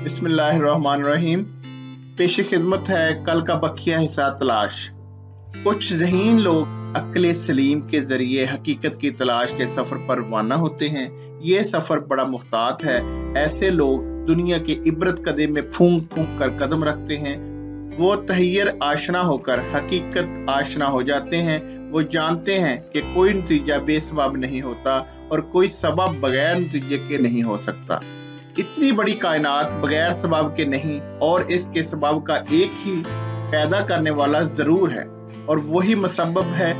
बिस्मिल्लाहिर्रहमानिर्रहीम। पेश खिदमत है कल का बकिया हिस्सा तलाश। कुछ ज़हीन लोग अक्ल सलीम के जरिए हकीकत की तलाश के सफ़र पर रवाना होते हैं। ये सफ़र बड़ा मुख्तात है। ऐसे लोग दुनिया के इबरत कदे में फूंक फूंक कर कदम रखते हैं। वो तहैयर आशना होकर हकीकत आशना हो जाते हैं। वो जानते हैं कि कोई नतीजा बेसबब नहीं होता और कोई सबब बगैर नतीजे के नहीं हो सकता। इतनी बड़ी कायनात बगैर सबब के नहीं, और इसके सबब का एक ही पैदा करने वाला जरूर है, और वही मुसब्बब है।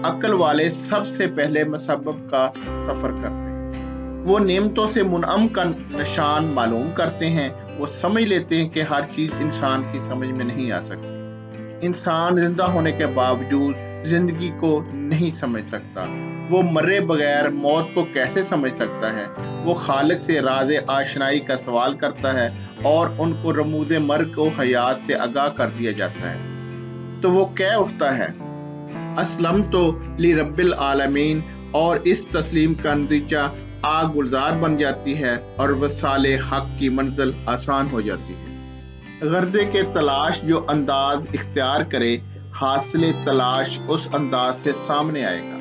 अक्ल वाले सबसे पहले मुसब्बब का सफर करते हैं। वो नेमतों से मुनअम का निशान मालूम करते हैं। वो समझ लेते हैं कि हर चीज इंसान की समझ में नहीं आ सकती। इंसान जिंदा होने के बावजूद जिंदगी को नहीं समझ सकता। वो मरे बगैर मौत को कैसे समझ सकता है। वो खालिक से राज़े आशनाई का सवाल करता है और उनको रमूज़े मर्ग को हयात से आगाह कर दिया जाता है। तो वो कह उठता है, अस्लम तो ली रब्बिल आलमीन, और इस तस्लीम का नतीजा आग गुलजार बन जाती है और वसाले हक की मंजिल आसान हो जाती है। गर्जे के तलाश जो अंदाज इख्तियार करे, हासिले तलाश उस अंदाज से सामने आएगा,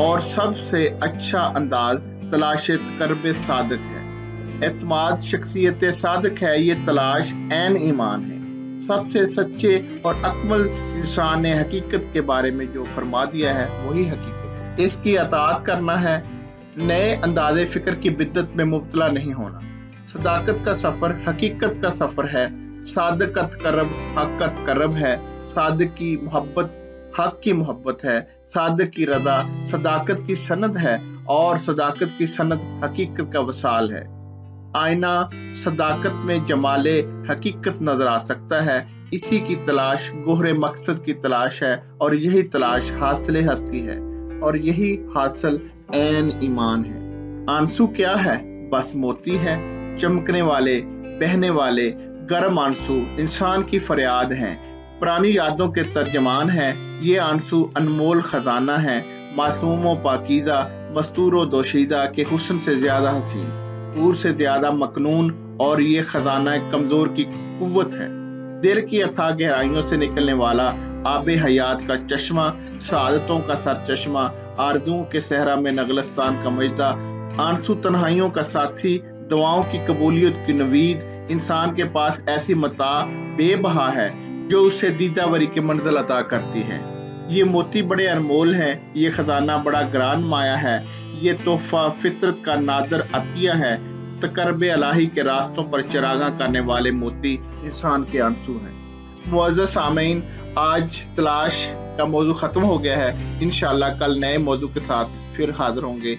और सबसे अच्छा अंदाज तलाश तकर्ब सादक है। एतमाद शख्सियत सादक है। ये तलाश ऐन ईमान है। सबसे सच्चे और अकमल इंसान ने हकीकत के बारे में जो फरमा दिया है वही हकीकत है। इसकी अताअत करना है। नए अंदाजे फिक्र की बिद्दत में मुब्तला नहीं होना। सदाकत का सफर हकीकत का सफर है। सादकत करब हक का तकर्रब है। सादक की मोहब्बत हक की मोहब्बत है। सादक की रजा सदाकत की सनद है, और सदाकत की सनद हकीकत का वसाल है। आईना सदाकत में जमाले हकीकत नजर आ सकता है। इसी की तलाश गोहरे मकसद की तलाश है, और यही तलाश हासिल हस्ती है, और यही हासिल ऐन ईमान है। आंसू क्या है? बस मोती है, चमकने वाले, बहने वाले गर्म आंसू इंसान की फरियाद हैं। पुरानी यादों के तर्जमान है। ये आंसू अनमोल खजाना है। मासूमो पाकीज़ा मस्तूरो दोशीज़ा के हुस्न से ज्यादा हसीन, हूर से ज्यादा मकनून, और ये खजाना कमजोर की कुव्वत है। दिल की अथाह गहराइयों से निकलने वाला आबे हयात का चश्मा, शहादतों का सर चश्मा, आरज़ुओं के सहरा में नगलस्तान का मजदा, आंसू तन्हाइयों का साथी, दुआओं की कबूलियत की नवीद। इंसान के पास ऐसी मता बेबहा है जो उससे दीदावरी की मंजिल अता करती है। ये मोती बड़े अनमोल हैं। ये खजाना बड़ा ग्रान माया है। ये तोहफा फितरत का नादर अतिया है। तकर्ब इलाही के रास्तों पर चिरागा करने वाले मोती इंसान के आंसू हैं। मुअज़्ज़ज़ सामीन, आज तलाश का मौजू खत्म हो गया है। इंशाअल्लाह कल नए मौजू के साथ फिर हाजिर होंगे।